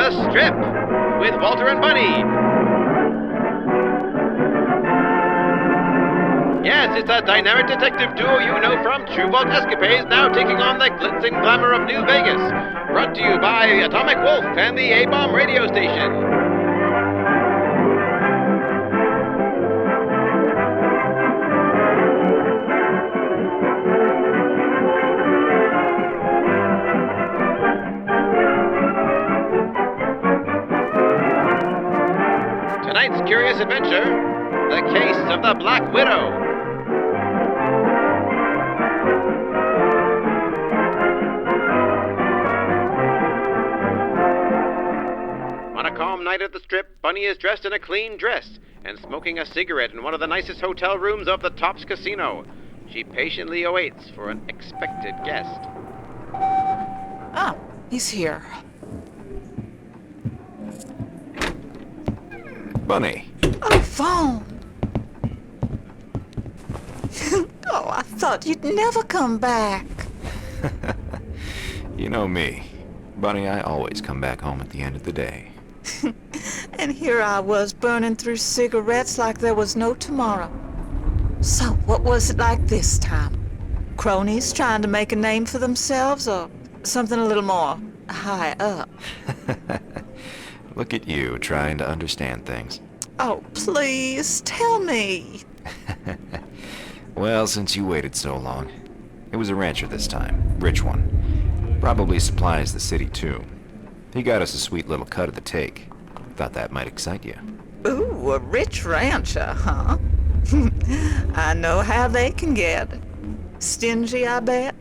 the Strip with Walter and Bunny. Yes, it's a dynamic detective duo you know from True Vault Escapades, now taking on the glitz and glamour of New Vegas. Brought to you by Atomic Wolf and the A-Bomb radio station. Tonight's curious adventure, the case of the Black Widow. On a calm night at the Strip, Bunny is dressed in a clean dress and smoking a cigarette in one of the nicest hotel rooms of the Tops Casino. She patiently awaits for an expected guest. Ah, he's here. Bunny. Oh, Vaughn. Oh, I thought you'd never come back. You know me. Bunny, I always come back home at the end of the day. And here I was burning through cigarettes like there was no tomorrow. So, what was it like this time? Cronies trying to make a name for themselves, or something a little more high up? Look at you, trying to understand things. Oh, please, tell me. Well, since you waited so long, it was a rancher this time, rich one. Probably supplies the city, too. He got us a sweet little cut of the take. Thought that might excite you. Ooh, a rich rancher, huh? I know how they can get. Stingy, I bet?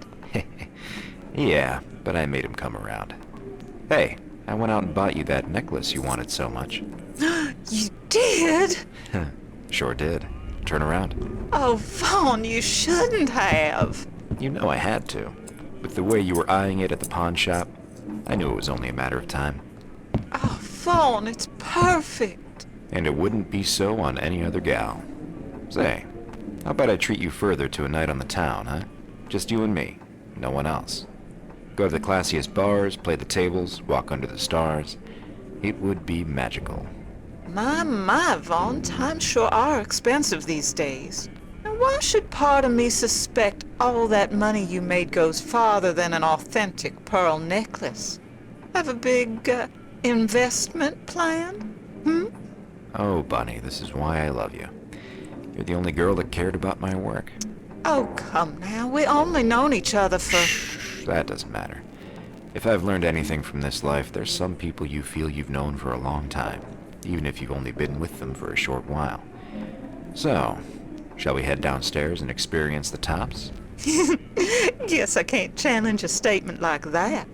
Yeah, but I made him come around. Hey, I went out and bought you that necklace you wanted so much. You did? Sure did. Turn around. Oh, Vaughn, you shouldn't have. You know I had to. With the way you were eyeing it at the pawn shop, I knew it was only a matter of time. Oh, Vaughn, it's perfect. And it wouldn't be so on any other gal. Say, how about I treat you further to a night on the town, huh? Just you and me, no one else. Go to the classiest bars, play the tables, walk under the stars. It would be magical. My, Vaughn, times sure are expensive these days. Now, why should part of me suspect all that money you made goes farther than an authentic pearl necklace? Have a big, investment plan? Oh, Bunny, this is why I love you. You're the only girl that cared about my work. Oh, come now. We only known each other for... Shh, that doesn't matter. If I've learned anything from this life, there's some people you feel you've known for a long time, even if you've only been with them for a short while. So, shall we head downstairs and experience the Tops? Guess I can't challenge a statement like that.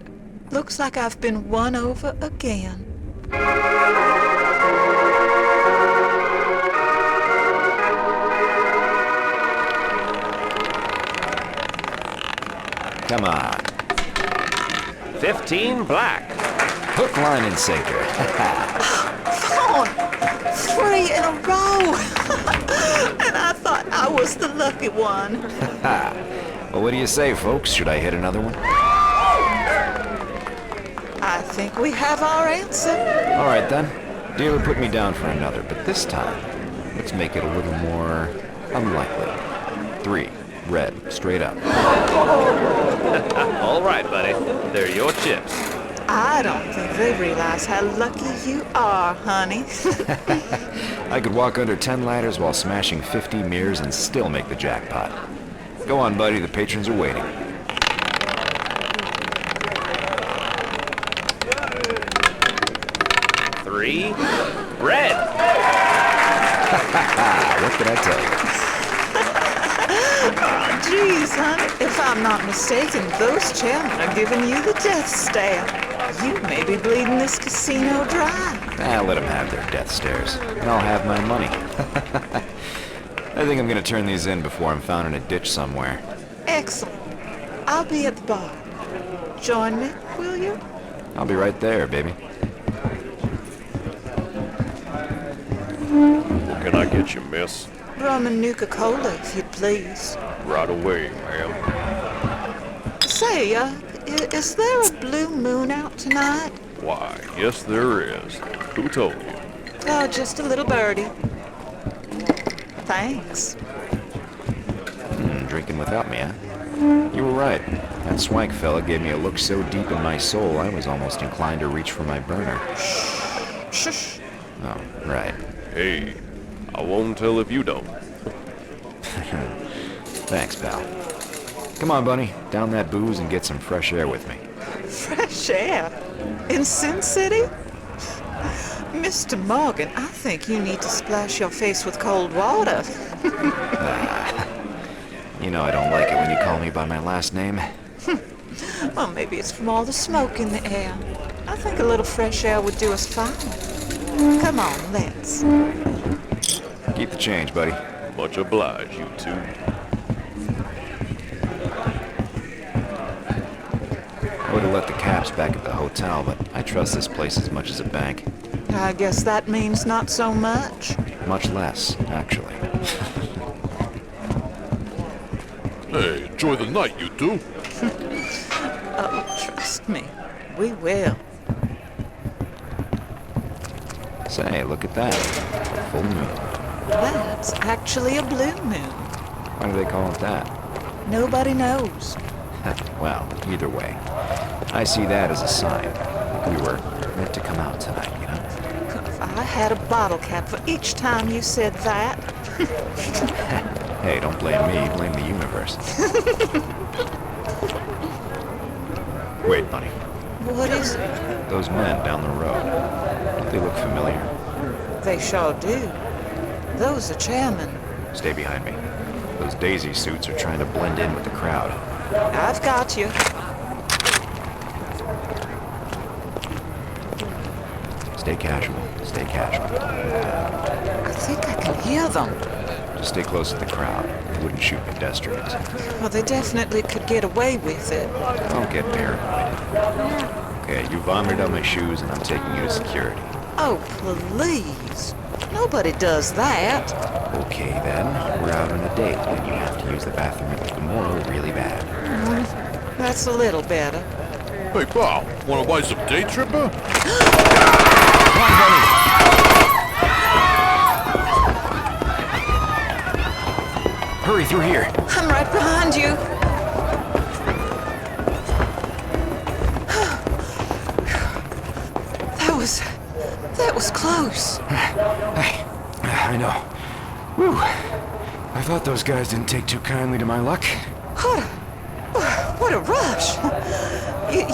Looks like I've been won over again. Come on. 15 black. Hook, line, and sinker. Vaughn! 3 in a row! And I thought I was the lucky one. Well, what do you say, folks? Should I hit another one? I think we have our answer. All right, then. Dealer put me down for another, but this time, let's make it a little more unlikely. 3, red, straight up. All right, buddy. They're your chips. I don't think they realize how lucky you are, honey. I could walk under 10 ladders while smashing 50 mirrors and still make the jackpot. Go on, buddy. The patrons are waiting. Three, red. What could I tell you? Geez, honey, if I'm not mistaken, those chairmen are giving you the death stare. You may be bleeding this casino dry. Let them have their death stares, and I'll have my money. I think I'm gonna turn these in before I'm found in a ditch somewhere. Excellent. I'll be at the bar. Join me, will you? I'll be right there, baby. What can I get you, miss? Rum and Nuka-Cola, if you'd please. Right away, ma'am. Say, is there a blue moon out tonight? Why, yes there is. Who told you? Oh, just a little birdie. Thanks. Drinking without me, huh? You were right. That swank fella gave me a look so deep in my soul I was almost inclined to reach for my burner. Shush. Oh, right. Hey, I won't tell if you don't. Thanks, pal. Come on, Bunny. Down that booze and get some fresh air with me. Fresh air? In Sin City? Mr. Morgan, I think you need to splash your face with cold water. You know I don't like it when you call me by my last name. Well, maybe it's from all the smoke in the air. I think a little fresh air would do us fine. Come on, let's. Keep the change, buddy. Much obliged, you two. I would have let the caps back at the hotel, but I trust this place as much as a bank. I guess that means not so much. Much less, actually. Hey, enjoy the night, you two. Oh, trust me, we will. Say, look at that. A full moon. That's actually a blue moon. Why do they call it that? Nobody knows. Well, either way, I see that as a sign. We were meant to come out tonight, you know? If I had a bottle cap for each time you said that. Hey, don't blame me, blame the universe. Wait, Bunny. What is it? Those men down the road. Don't they look familiar? They sure do. Those are chairmen. Stay behind me. Those daisy suits are trying to blend in with the crowd. I've got you. Stay casual. Stay casual. I think I can hear them. Just stay close to the crowd. They wouldn't shoot pedestrians. Well, they definitely could get away with it. Don't get paranoid. Okay, you vomited on my shoes and I'm taking you to security. Oh, please. Nobody does that. Okay then, we're out on a date and you have to use the bathroom at the Gomorrah really bad. That's a little better. Hey, pal, wanna buy some day tripper? Come on, Bunny! Hurry through here. I'm right behind you. That was close. I know. Whew. I thought those guys didn't take too kindly to my luck. What a rush.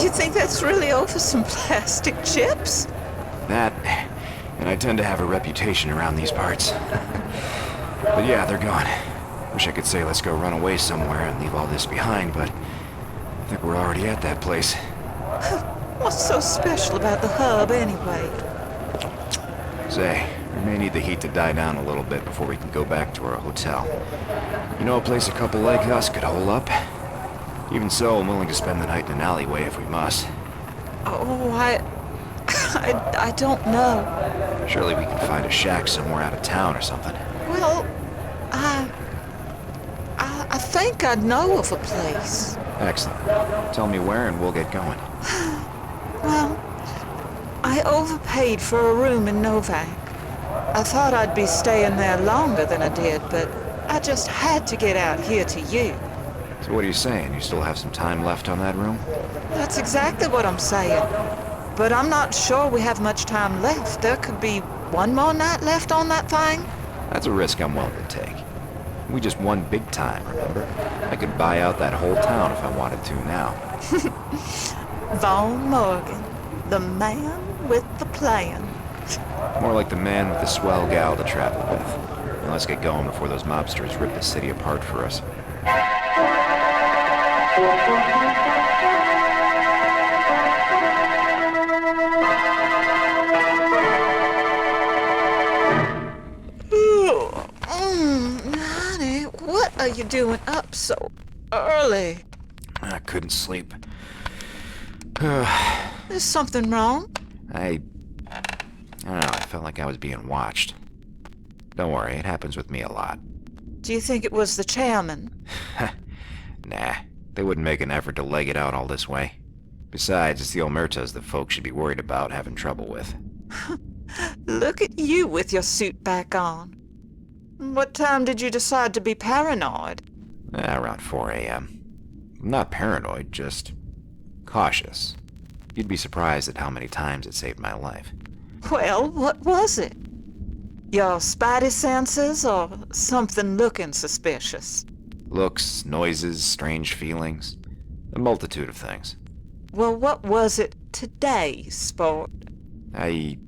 You think that's really over some plastic chips? That, and I tend to have a reputation around these parts. But yeah, they're gone. Wish I could say let's go run away somewhere and leave all this behind, but I think we're already at that place. What's so special about the hub anyway? Say, we may need the heat to die down a little bit before we can go back to our hotel. You know a place a couple like us could hole up? Even so, I'm willing to spend the night in an alleyway if we must. Oh, I don't know. Surely we can find a shack somewhere out of town or something. Well, I think I know of a place. Excellent. Tell me where and we'll get going. Well, I overpaid for a room in Novak. I thought I'd be staying there longer than I did, but I just had to get out here to you. So what are you saying? You still have some time left on that room? That's exactly what I'm saying. But I'm not sure we have much time left. There could be one more night left on that thing. That's a risk I'm willing to take. We just won big time, remember? I could buy out that whole town if I wanted to now. Vaughn Morgan, the man with the plan. More like the man with the swell gal to travel with. Now let's get going before those mobsters rip the city apart for us. Honey, what are you doing up so early? I couldn't sleep. Is something wrong? I don't know, I felt like I was being watched. Don't worry, it happens with me a lot. Do you think it was the chairman? Nah, they wouldn't make an effort to leg it out all this way. Besides, it's the omertas that folks should be worried about having trouble with. Look at you with your suit back on. What time did you decide to be paranoid? Around 4 a.m. I'm not paranoid, just cautious. You'd be surprised at how many times it saved my life. Well, what was it? Your spidey senses or something looking suspicious? Looks, noises, strange feelings. A multitude of things. Well, what was it today, sport? I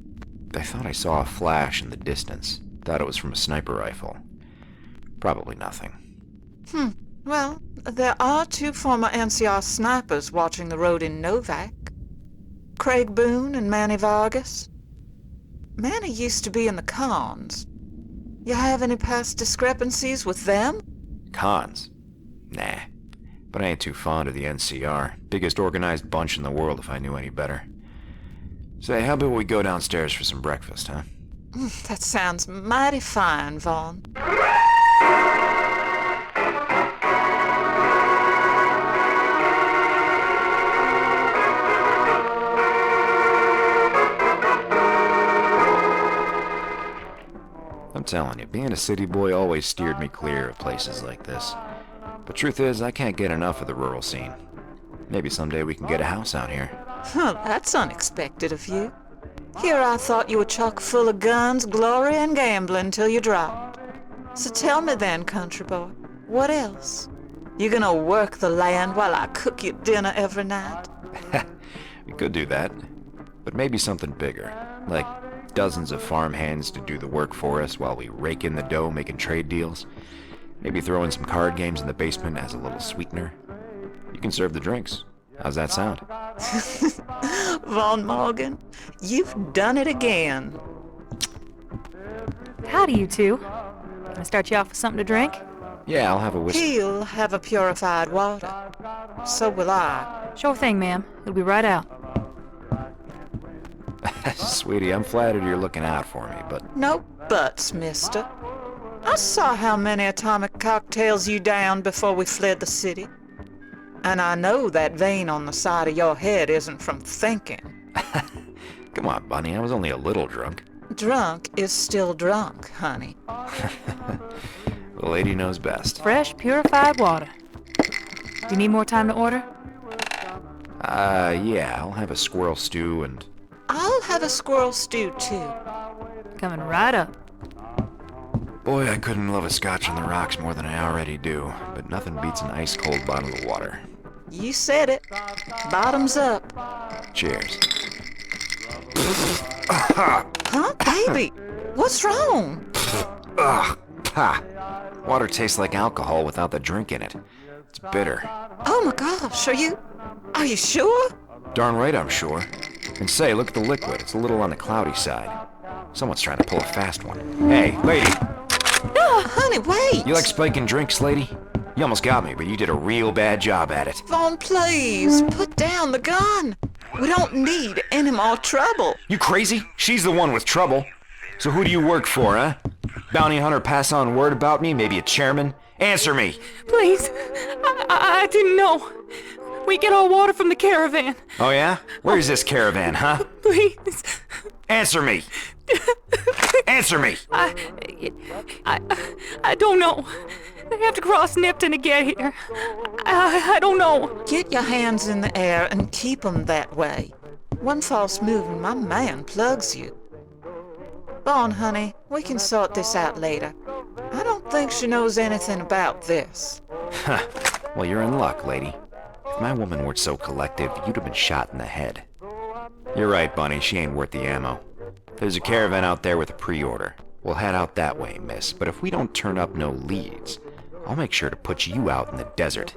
thought I saw a flash in the distance. Thought it was from a sniper rifle. Probably nothing. Well, there are 2 former NCR snipers watching the road in Novak. Craig Boone and Manny Vargas. Manny used to be in the cons. You have any past discrepancies with them? Cons? Nah. But I ain't too fond of the NCR. Biggest organized bunch in the world if I knew any better. Say, how about we go downstairs for some breakfast, huh? That sounds mighty fine, Vaughn. I'm telling you, being a city boy always steered me clear of places like this. But truth is, I can't get enough of the rural scene. Maybe someday we can get a house out here. That's unexpected of you. Here I thought you were chock full of guns, glory, and gambling till you dropped. So tell me then, country boy, what else? You gonna work the land while I cook you dinner every night? We could do that. But maybe something bigger. Like dozens of farmhands to do the work for us while we rake in the dough making trade deals. Maybe throw in some card games in the basement as a little sweetener. You can serve the drinks. How's that sound? Von Morgan, you've done it again. Howdy, you two. Can I start you off with something to drink? Yeah, I'll have a whiskey. He'll have a purified water. So will I. Sure thing, ma'am. It'll be right out. Sweetie, I'm flattered you're looking out for me, but... No buts, mister. I saw how many atomic cocktails you downed before we fled the city. And I know that vein on the side of your head isn't from thinking. Come on, Bunny, I was only a little drunk. Drunk is still drunk, honey. The lady knows best. Fresh, purified water. Do you need more time to order? Yeah, I'll have a squirrel stew and... I'll have a squirrel stew, too. Coming right up. Boy, I couldn't love a scotch on the rocks more than I already do, but nothing beats an ice-cold bottle of water. You said it. Bottoms up. Cheers. Huh, baby? What's wrong? Ugh, ha! Water tastes like alcohol without the drink in it. It's bitter. Oh my gosh, are you sure? Darn right I'm sure. And say, look at the liquid. It's a little on the cloudy side. Someone's trying to pull a fast one. Hey, lady! Honey, wait! You like spiking drinks, lady? You almost got me, but you did a real bad job at it. Vaughn, please, put down the gun. We don't need any more trouble. You crazy? She's the one with trouble. So who do you work for, huh? Bounty hunter pass on word about me? Maybe a chairman? Answer me! Please, I didn't know. We get our water from the caravan. Oh yeah? Where's this caravan, huh? Please. Answer me! Answer me! I don't know. They have to cross Nipton to get here. I don't know. Get your hands in the air and keep 'em that way. One false move and my man plugs you. Vaughn, honey, we can sort this out later. I don't think she knows anything about this. Huh. Well, you're in luck, lady. If my woman weren't so collective, you'd have been shot in the head. You're right, Bunny. She ain't worth the ammo. There's a caravan out there with a pre-order. We'll head out that way, miss. But if we don't turn up no leads, I'll make sure to put you out in the desert.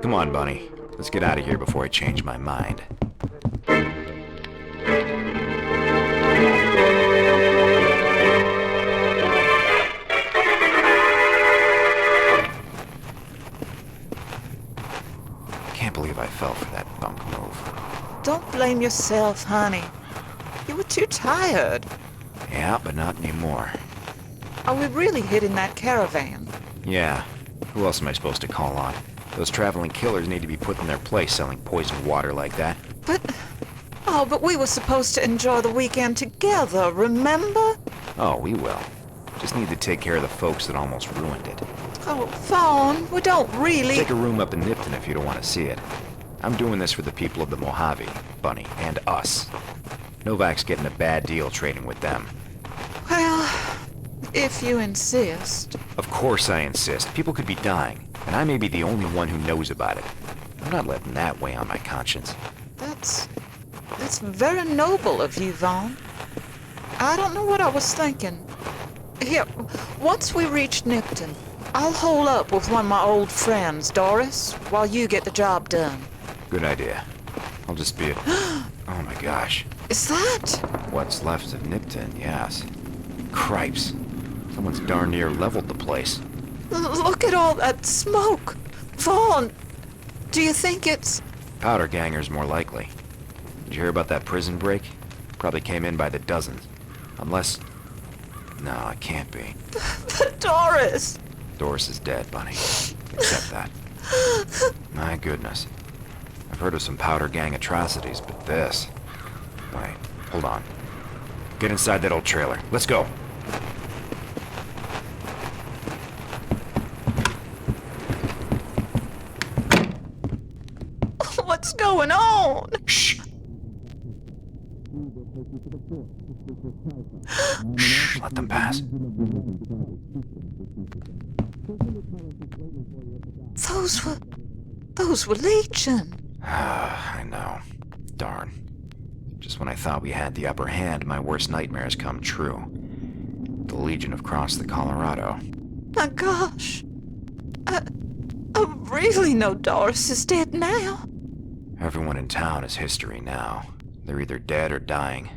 Come on, Bunny. Let's get out of here before I change my mind. Can't believe I fell for that bunk move. Don't blame yourself, honey. You were too tired. Yeah, but not anymore. Are we really hitting that caravan? Yeah. Who else am I supposed to call on? Those traveling killers need to be put in their place selling poisoned water like that. But we were supposed to enjoy the weekend together, remember? Oh, we will. Just need to take care of the folks that almost ruined it. Oh, Vaughn, we don't really... Take a room up in Nipton if you don't want to see it. I'm doing this for the people of the Mojave, Bunny, and us. Novak's getting a bad deal trading with them. Well, if you insist. Of course I insist. People could be dying, and I may be the only one who knows about it. I'm not letting that weigh on my conscience. That's very noble of you, Vaughn. I don't know what I was thinking. Here, once we reach Nipton, I'll hole up with one of my old friends, Doris, while you get the job done. Good idea. I'll just be Oh my gosh. Is that? What's left of Nipton, yes. Cripes. Someone's darn near leveled the place. Look at all that smoke. Vaughn, do you think it's... Powder gangers, more likely. Did you hear about that prison break? Probably came in by the dozens. Unless... No, it can't be. But Doris! Doris is dead, Bunny. Accept that. My goodness. I've heard of some powder gang atrocities, but this... Wait, hold on. Get inside that old trailer. Let's go. What's going on? Shh! Let them pass. Those were Legion. I know. Darn. Just when I thought we had the upper hand, my worst nightmares come true. The Legion have crossed the Colorado. My gosh. I really know Doris is dead now. Everyone in town is history now. They're either dead or dying.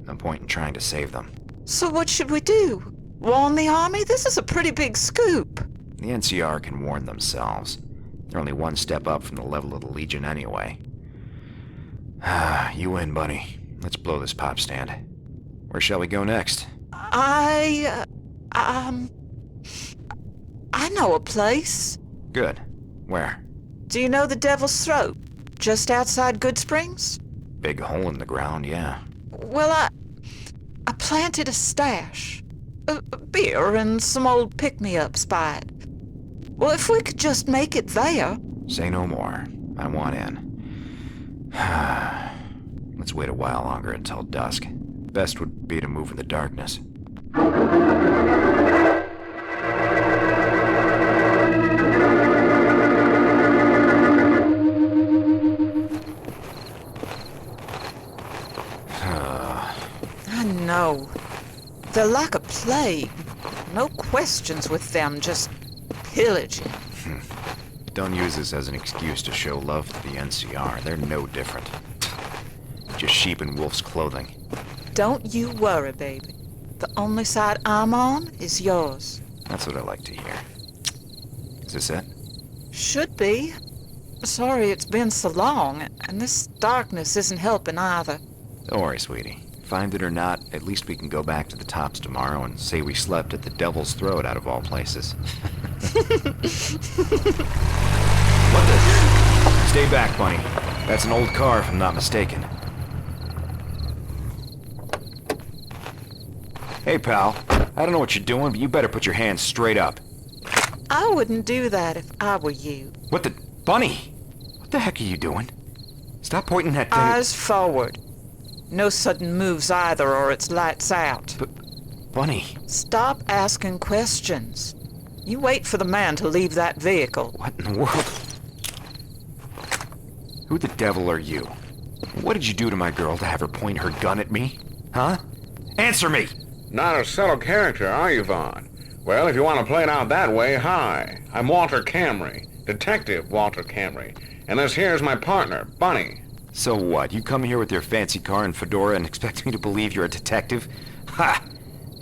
No point in trying to save them. So what should we do? Warn the army? This is a pretty big scoop. The NCR can warn themselves. They're only one step up from the level of the Legion anyway. You win, Bunny. Let's blow this pop stand. Where shall we go next? I know a place. Good. Where? Do you know the Devil's Throat? Just outside Good Springs? Big hole in the ground, yeah. Well, I planted a stash. A beer and some old pick-me-ups by it. Well, if we could just make it there... Say no more. I want in. Let's wait a while longer until dusk. Best would be to move in the darkness. I know. They're like a plague. No questions with them, just pillaging. Don't use this as an excuse to show love to the NCR. They're no different. Just sheep in wolf's clothing. Don't you worry, baby. The only side I'm on is yours. That's what I like to hear. Is this it? Should be. Sorry it's been so long, and this darkness isn't helping either. Don't worry, sweetie. Find it or not, at least we can go back to the tops tomorrow and say we slept at the Devil's Throat out of all places. What the? Stay back, Bunny. That's an old car, if I'm not mistaken. Hey, pal. I don't know what you're doing, but you better put your hands straight up. I wouldn't do that if I were you. What the... Bunny! What the heck are you doing? Stop pointing that thing... Eyes forward. No sudden moves either, or it's lights out. But... Bunny... Stop asking questions. You wait for the man to leave that vehicle. What in the world? Who the devil are you? What did you do to my girl to have her point her gun at me? Huh? Answer me! Not a subtle character, are you, Vaughn? Well, if you want to play it out that way, hi. I'm Walter Camry, Detective Walter Camry, and this here's my partner, Bunny. So what? You come here with your fancy car and fedora and expect me to believe you're a detective? Ha!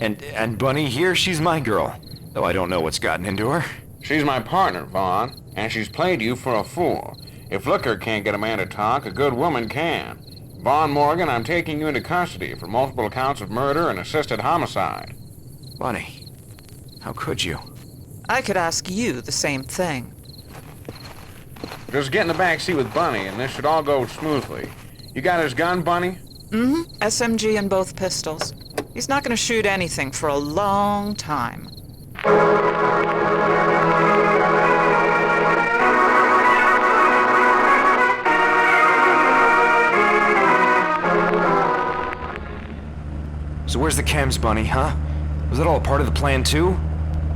And Bunny here, she's my girl. Though I don't know what's gotten into her. She's my partner, Vaughn, and she's played you for a fool. If liquor can't get a man to talk, a good woman can. Vaughn Morgan, I'm taking you into custody for multiple counts of murder and assisted homicide. Bunny, how could you? I could ask you the same thing. Just get in the back seat with Bunny, and this should all go smoothly. You got his gun, Bunny? SMG and both pistols. He's not gonna shoot anything for a long time. So where's the chems, Bunny, huh? Was that all a part of the plan, too?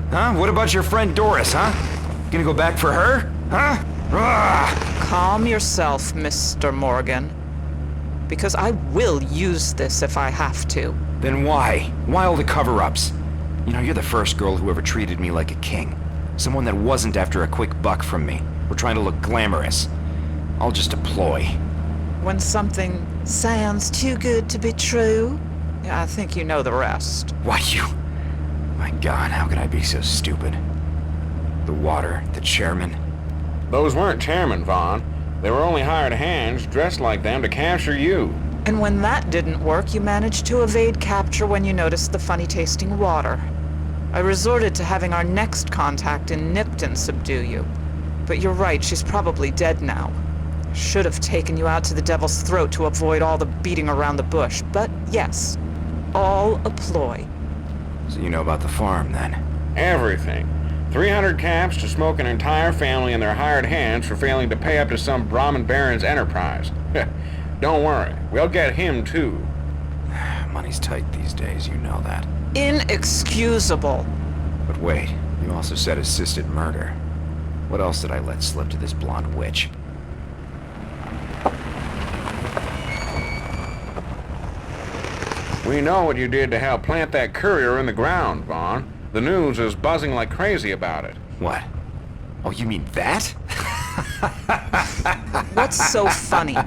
Huh? What about your friend Doris, huh? Gonna go back for her? Huh? Ugh. Calm yourself, Mr. Morgan. Because I will use this if I have to. Then why? Why all the cover-ups? You know, you're the first girl who ever treated me like a king. Someone that wasn't after a quick buck from me, or trying to look glamorous. All just a ploy. When something sounds too good to be true, yeah, I think you know the rest. Why, you... My God, how could I be so stupid? The water, the chairman. Those weren't chairmen, Vaughn. They were only hired hands dressed like them to capture you. And when that didn't work, you managed to evade capture when you noticed the funny-tasting water. I resorted to having our next contact in Nipton subdue you. But you're right, she's probably dead now. I should have taken you out to the Devil's Throat to avoid all the beating around the bush, but yes, all a ploy. So you know about the farm, then? Everything. 300 caps to smoke an entire family and their hired hands for failing to pay up to some Brahmin baron's enterprise. Don't worry, we'll get him too. Money's tight these days, you know that. Inexcusable. But wait, you also said assisted murder. What else did I let slip to this blonde witch? We know what you did to help plant that courier in the ground, Vaughn. The news is buzzing like crazy about it. What? Oh, you mean that? What's so funny?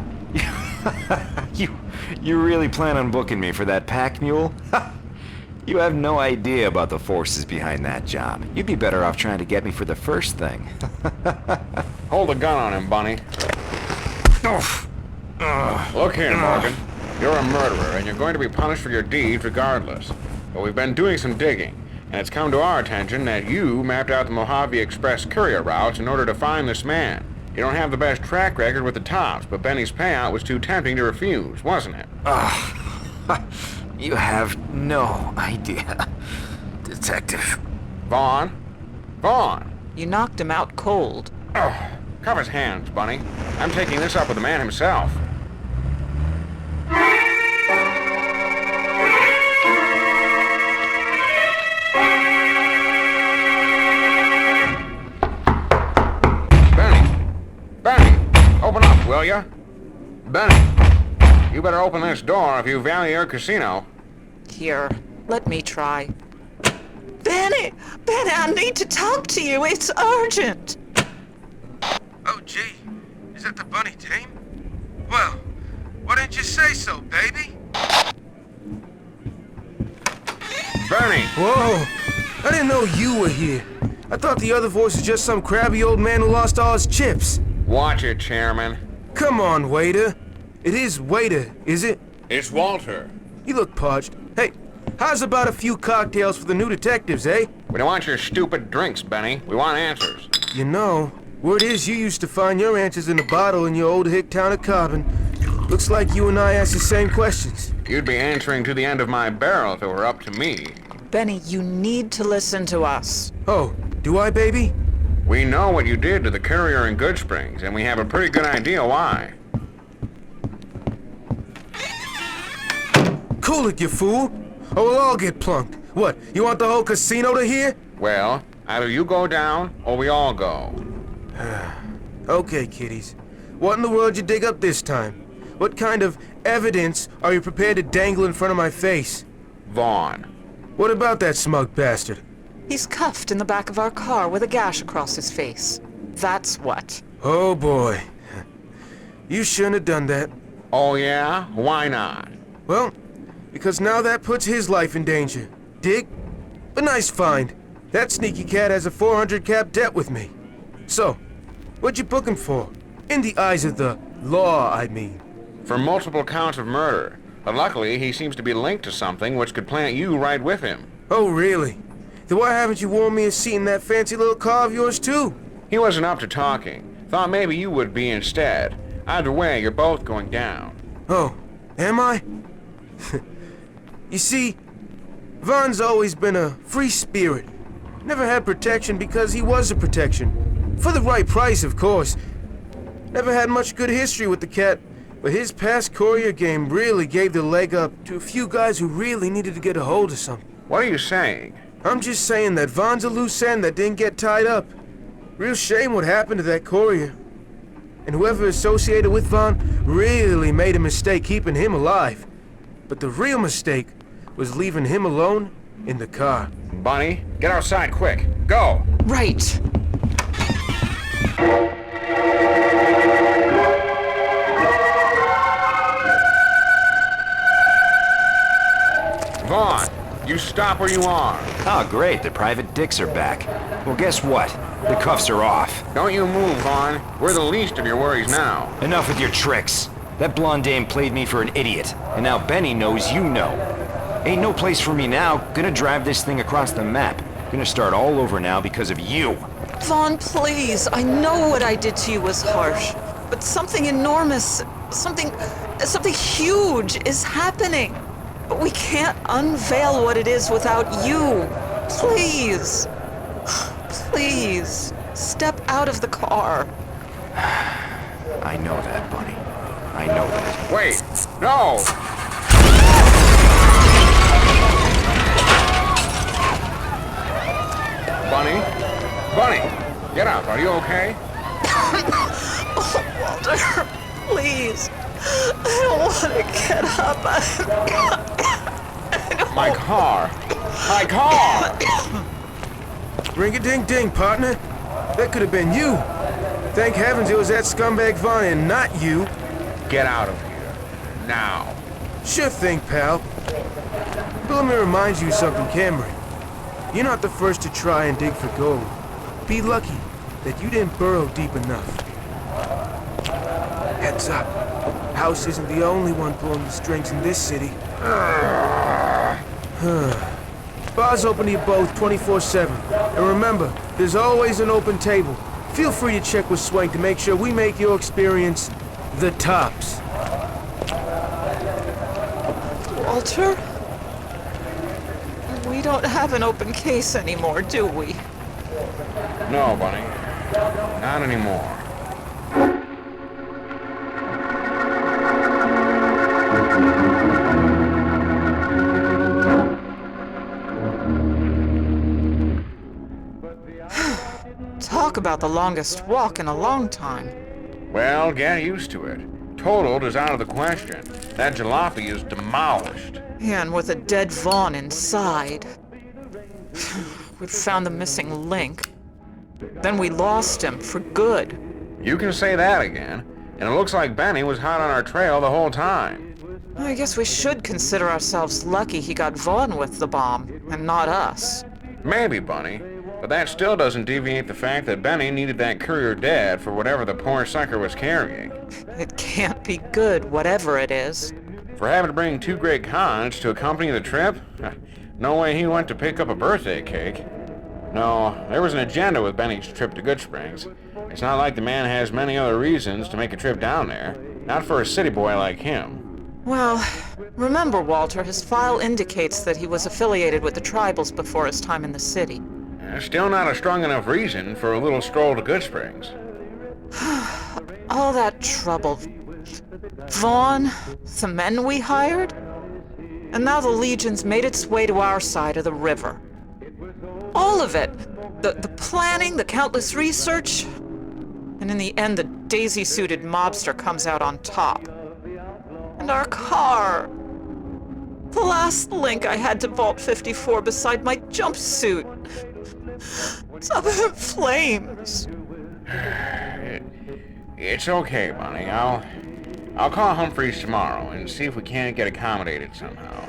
You really plan on booking me for that pack mule? You have no idea about the forces behind that job. You'd be better off trying to get me for the first thing. Hold the gun on him, Bunny. Look here, Morgan. You're a murderer, and you're going to be punished for your deeds regardless. But we've been doing some digging, and it's come to our attention that you mapped out the Mojave Express courier routes in order to find this man. You don't have the best track record with the tops, but Benny's payout was too tempting to refuse, wasn't it? You have no idea, Detective. Vaughn? Vaughn! You knocked him out cold. Oh, cover his hands, Bunny. I'm taking this up with the man himself. Open up, will ya? Benny, you better open this door if you value your casino. Here, let me try. Benny! Benny, I need to talk to you. It's urgent. Oh, gee. Is that the bunny team? Well, why didn't you say so, baby? Benny! Whoa! I didn't know you were here. I thought the other voice was just some crabby old man who lost all his chips. Watch it, Chairman. Come on, waiter. It is waiter, is it? It's Walter. You look parched. Hey, how's about a few cocktails for the new detectives, eh? We don't want your stupid drinks, Benny. We want answers. You know, word is you used to find your answers in a bottle in your old hick town of Carbon. Looks like you and I asked the same questions. You'd be answering to the end of my barrel if it were up to me. Benny, you need to listen to us. Oh, do I, baby? We know what you did to the courier in Good Springs, and we have a pretty good idea why. Cool it, you fool. Or we'll all get plunked. What, you want the whole casino to hear? Well, either you go down, or we all go. Okay, kiddies. What in the world you dig up this time? What kind of evidence are you prepared to dangle in front of my face? Vaughn. What about that smug bastard? He's cuffed in the back of our car with a gash across his face. That's what. Oh boy. You shouldn't have done that. Oh yeah? Why not? Well, because now that puts his life in danger. Dig? A nice find. That sneaky cat has a 400 cap debt with me. So, what'd you book him for? In the eyes of the law, I mean. For multiple counts of murder. But luckily, he seems to be linked to something which could plant you right with him. Oh, really? Then why haven't you warned me a seat in that fancy little car of yours, too? He wasn't up to talking. Thought maybe you would be instead. Either way, you're both going down. Oh, am I? You see, Vaughn's always been a free spirit. Never had protection because he was a protection. For the right price, of course. Never had much good history with the cat, but his past courier game really gave the leg up to a few guys who really needed to get a hold of something. What are you saying? I'm just saying that Vaughn's a loose end that didn't get tied up. Real shame what happened to that courier. And whoever associated with Vaughn really made a mistake keeping him alive. But the real mistake was leaving him alone in the car. Bunny, get outside quick. Go! Right. Vaughn, you stop where you are. Oh, great, the private dicks are back. Well, guess what? The cuffs are off. Don't you move, Vaughn. We're the least of your worries now. Enough with your tricks. That blonde dame played me for an idiot, and now Benny knows you know. Ain't no place for me now. Gonna drive this thing across the map. Gonna start all over now because of you. Vaughn, please. I know what I did to you was harsh, but something enormous, something huge is happening. But we can't unveil what it is without you. Please. Please. Step out of the car. I know that, Bunny. I know that. Wait, no! Bunny? Bunny, get up. Are you okay? Oh, Walter, please. I don't want to get up. My car. My car! Ring-a-ding-ding, partner. That could have been you. Thank heavens it was that scumbag Vaughn and not you. Get out of here. Now. Sure thing, pal. But let me remind you something, Cameron. You're not the first to try and dig for gold. Be lucky that you didn't burrow deep enough. Heads up. House isn't the only one pulling the strings in this city. Bars open to you both 24/7. And remember, there's always an open table. Feel free to check with Swank to make sure we make your experience the tops. Walter? We don't have an open case anymore, do we? No, Bunny. Not anymore. Talk about the longest walk in a long time. Well, get used to it. Totaled is out of the question. That jalopy is demolished. Yeah, and with a dead Vaughn inside. We'd found the missing link. Then we lost him for good. You can say that again. And it looks like Benny was hot on our trail the whole time. I guess we should consider ourselves lucky he got Vaughn with the bomb, and not us. Maybe, Bunny. But that still doesn't deviate the fact that Benny needed that courier dead for whatever the poor sucker was carrying. It can't be good, whatever it is. For having to bring two great cons to accompany the trip? No way he went to pick up a birthday cake. No, there was an agenda with Benny's trip to Good Springs. It's not like the man has many other reasons to make a trip down there. Not for a city boy like him. Well, remember, Walter, his file indicates that he was affiliated with the tribals before his time in the city. Still not a strong enough reason for a little stroll to Good Springs. All that trouble. Vaughn, the men we hired, and now the Legion's made its way to our side of the river. All of it. The planning, the countless research, and in the end the daisy-suited mobster comes out on top. And our car. The last link I had to Vault 54 beside my jumpsuit. It's up in flames. It's okay, Bunny. I'll call Humphreys tomorrow and see if we can't get accommodated somehow.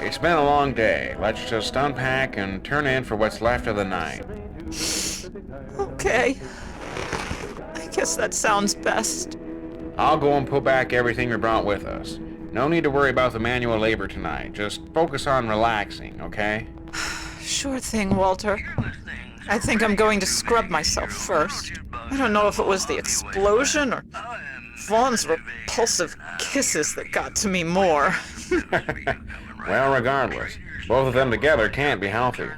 It's been a long day. Let's just unpack and turn in for what's left of the night. Okay. I guess that sounds best. I'll go and put back everything we brought with us. No need to worry about the manual labor tonight. Just focus on relaxing, okay? Sure thing, Walter. I think I'm going to scrub myself first. I don't know if it was the explosion or Vaughn's repulsive kisses that got to me more. Well, regardless, both of them together can't be healthy.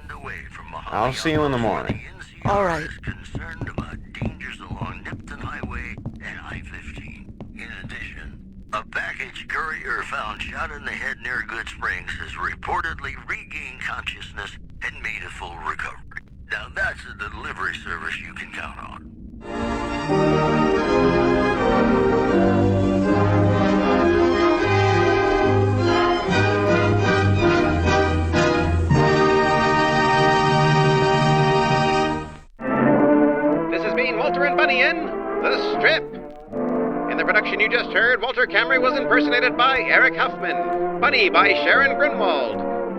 I'll see you in the morning. All right. Concerned about dangers along Nipton Highway and I-15. In addition, a package courier found shot in the head near Good Springs has reportedly regained consciousness and made a full recovery. Now that's a delivery service you can count on. This has been Walter and Bunny in The Strip. In the production you just heard, Walter Camry was impersonated by Eric Huffman, Bunny by Sharon Grunwald,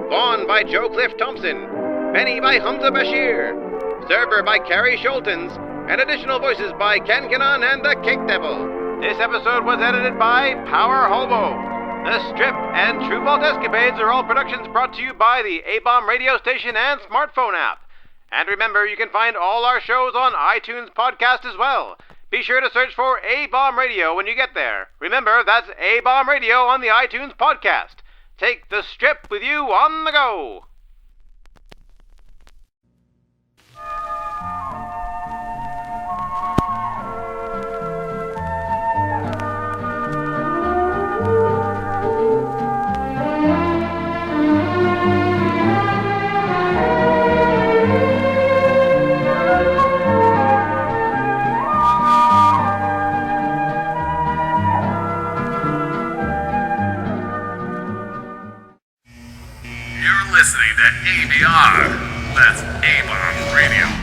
Vaughn by Joe Cliff Thompson, Benny by Hamza Bashir, Server by Carrie Scholtens, and additional voices by Ken Kinnon and the Cake Devil. This episode was edited by Power Hobo. The Strip and True Vault Escapades are all productions brought to you by the A-Bomb radio station and smartphone app. And remember, you can find all our shows on iTunes podcast as well. Be sure to search for A-Bomb Radio when you get there. Remember, that's A-Bomb Radio on the iTunes podcast. Take The Strip with you on the go. You're listening to ABR. That's A-Bomb Radio.